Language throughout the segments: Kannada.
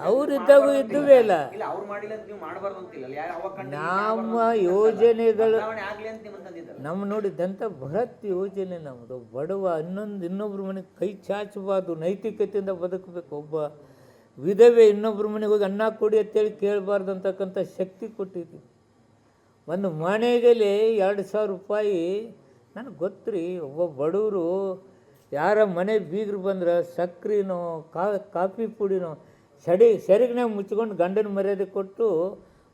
ಅವರಿದ್ದಾಗೂ ಇದ್ದುವೇ ಇಲ್ಲ. ಇಲ್ಲ ಅವ್ರು ಮಾಡಿಲ್ಲ ಅಂತ ನೀವು ಮಾಡಬಾರ್ದು ಅಂತಿಲ್ಲ. ನಮ್ಮ ಯೋಜನೆಗಳು ಆಗ್ಲಿ ಅಂತ ನಿಮ್ಮ ತಂದಿದ್ದಲ್ಲ. ನಮ್ಮ ನೋಡಿದಂಥ ಬೃಹತ್ ಯೋಜನೆ ನಮ್ಮದು. ಬಡವ ಇನ್ನೊಬ್ಬರ ಮನೆಗೆ ಕೈ ಚಾಚಬಾರ್ದು, ನೈತಿಕತೆಯಿಂದ ಬದುಕಬೇಕು. ಒಬ್ಬ ವಿಧವೆ ಇನ್ನೊಬ್ಬರ ಮನೆಗೆ ಹೋಗಿ ಅನ್ನ ಕೊಡಿ ಅಂತೇಳಿ ಕೇಳಬಾರ್ದು ಅಂತಕ್ಕಂಥ ಶಕ್ತಿ ಕೊಟ್ಟಿದ್ದೀವಿ. ಒಂದು ಮನೆಗಲ್ಲಿ 2,000 ರೂಪಾಯಿ. ನನಗೆ ಗೊತ್ತ್ರಿ, ಒಬ್ಬ ಬಡವರು ಯಾರ ಮನೆ ಬೀಗರು ಬಂದ್ರೆ ಸಕ್ರೆನೋ ಕಾಫಿ ಪುಡಿನೋ ಸೆರಗಿನಾಗ ಮುಚ್ಕೊಂಡು ಗಂಡನ ಮರ್ಯಾದೆ ಕೊಟ್ಟು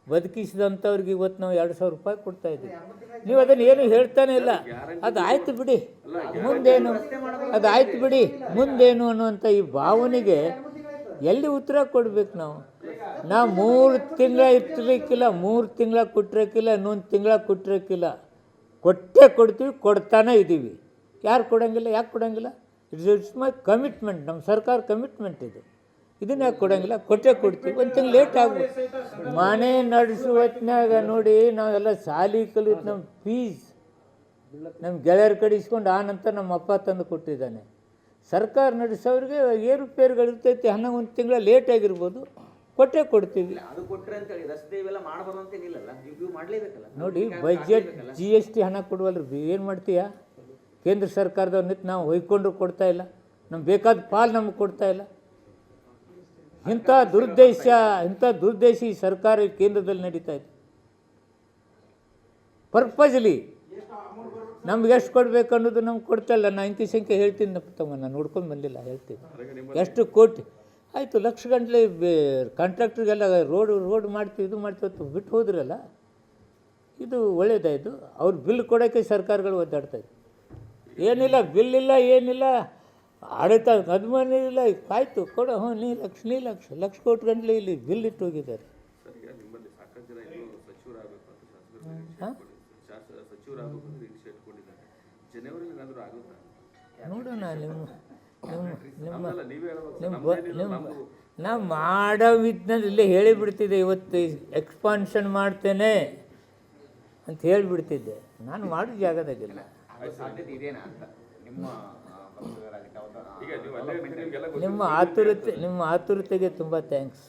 ಬದುಕಿಸಿದಂಥವ್ರಿಗೆ ಇವತ್ತು ನಾವು 2,000 ರೂಪಾಯಿ ಕೊಡ್ತಾಯಿದ್ದೀವಿ. ನೀವು ಅದನ್ನು ಏನು ಹೇಳ್ತಾನೆ ಇಲ್ಲ. ಅದು ಆಯ್ತು ಬಿಡಿ ಮುಂದೇನು, ಅದು ಆಯ್ತು ಬಿಡಿ ಮುಂದೇನು ಅನ್ನುವಂಥ ಈ ಭಾವನೆಗೆ ಎಲ್ಲಿ ಉತ್ತರ ಕೊಡ್ಬೇಕು ನಾವು? 3 ತಿಂಗಳ ಇಟ್ಟಿರಕ್ಕಿಲ್ಲ, 3 ತಿಂಗಳ ಕೊಟ್ಟಿರಕ್ಕಿಲ್ಲ, ಇನ್ನೊಂದು ತಿಂಗಳ ಕೊಟ್ಟಿರಕ್ಕಿಲ್ಲ. ಕೊಟ್ಟೇ ಕೊಡ್ತೀವಿ, ಕೊಡ್ತಾನೆ ಇದ್ದೀವಿ. ಯಾರು ಕೊಡೋಂಗಿಲ್ಲ? ಯಾಕೆ ಕೊಡೋಂಗಿಲ್ಲ? ಇಟ್ಸ್ ಮೈ ಕಮಿಟ್ಮೆಂಟ್, ನಮ್ಮ ಸರ್ಕಾರ ಕಮಿಟ್ಮೆಂಟ್ ಇದು. ಇದನ್ನ ಯಾಕೆ ಕೊಡೋಂಗಿಲ್ಲ? ಕೊಟ್ಟೇ ಕೊಡ್ತೀವಿ. ಒಂದು ತಿಂಗಳು ಲೇಟ್ ಆಗ್ಬೋದು. ಮನೆ ನಡೆಸುವ ಹೊತ್ನಾಗ ನೋಡಿ, ನಾವೆಲ್ಲ ಶಾಲೆ ಕಲಿತು ನಮ್ಮ ಫೀಸ್ ನಮ್ಮ ಗೆಳೆಯರ ಕಡೆ ಇಸ್ಕೊಂಡು ಆ ನಂತರ ನಮ್ಮ ಅಪ್ಪ ತಂದು ಕೊಟ್ಟಿದ್ದಾನೆ. ಸರ್ಕಾರ ನಡೆಸೋರಿಗೆ ಏರುಪೇರುಗಳಿರ್ತೈತಿ. ಒಂದು ತಿಂಗಳ ಲೇಟ್ ಆಗಿರ್ಬೋದು, ಕೊಟ್ಟೇ ಕೊಡ್ತೀವಿ. ಅದು ಕೊಟ್ಟರೆ ಅಂತೇಳಿ ರಸ್ತೆ ಇವೆಲ್ಲ ಮಾಡಬಾರ್ದು ಅಂತೇನಿಲ್ಲಲ್ಲ, ನೀವು ಮಾಡಲೇಬೇಕಲ್ಲ. ನೋಡಿ, ಬಜೆಟ್ GST ಹಣ ಕೊಡುವಲ್ರಿ, ಏನು ಮಾಡ್ತೀಯಾ? ಕೇಂದ್ರ ಸರ್ಕಾರದವ್ರು ನಿಂತು ನಾವು ಹೊಯ್ಕೊಂಡ್ರು ಕೊಡ್ತಾ ಇಲ್ಲ, ನಮ್ಗೆ ಬೇಕಾದ ಪಾಲು ನಮಗೆ ಕೊಡ್ತಾ ಇಲ್ಲ. ಇಂಥ ದುರುದ್ದೇಶ ಈ ಸರ್ಕಾರ ಕೇಂದ್ರದಲ್ಲಿ ನಡೀತಾ ಇದೆ. ಪರ್ಪಸ್ಲಿ ನಮ್ಗೆ ಎಷ್ಟು ಕೊಡಬೇಕು ಅನ್ನೋದು ನಮ್ಗೆ ಕೊಡ್ತಾ ಇಲ್ಲ. ನಾನು ಅಂಕಿ ಸಂಖ್ಯೆ ಹೇಳ್ತೀನಿ ತಮ್ಮ, ನಾನು ನೋಡ್ಕೊಂಡು ಬಂದಿಲ್ಲ, ಹೇಳ್ತೀನಿ. ಎಷ್ಟು ಕೋಟಿ ಆಯಿತು, ಲಕ್ಷ ಗಂಟಲೆ ಕಾಂಟ್ರಾಕ್ಟ್ರಿಗೆಲ್ಲ ರೋಡ್ ಮಾಡ್ತೀವಿ, ಇದು ಮಾಡ್ತೀವಿ ಬಿಟ್ಟು ಹೋದ್ರಲ್ಲ. ಇದು ಒಳ್ಳೇದಾಯಿತು. ಅವ್ರು ಬಿಲ್ ಕೊಡೋಕ್ಕೆ ಸರ್ಕಾರಗಳು ಒದ್ದಾಡ್ತಾಯಿದ್ರು. ಏನಿಲ್ಲ, ಬಿಲ್ ಇಲ್ಲ, ಏನಿಲ್ಲ, ಆಡಳಿತ ಅಭಿಮಾನಿ ಇಲ್ಲ, ಆಯಿತು ಕೊಡ, ನೀ ಲಕ್ಷ ಕೋಟಿ ಗಂಟಲೆ ಇಲ್ಲಿ ಬಿಲ್ ಇಟ್ಟು ಹೋಗಿದ್ದಾರೆ. ನೋಡೋಣ, ನಾವು ಮಾಡೋ ವಿದ್ನಲ್ಲಿ ಇಲ್ಲೇ ಹೇಳಿಬಿಡ್ತಿದ್ದೆ. ಇವತ್ತು ಎಕ್ಸ್ಪಾನ್ಷನ್ ಮಾಡ್ತೇನೆ ಅಂತ ಹೇಳಿಬಿಡ್ತಿದ್ದೆ. ನಾನು ಮಾಡೋ ಜಾಗದಾಗಿಲ್ಲ. ನಿಮ್ಮ ಆತುರತೆಗೆ ತುಂಬ ಥ್ಯಾಂಕ್ಸ್.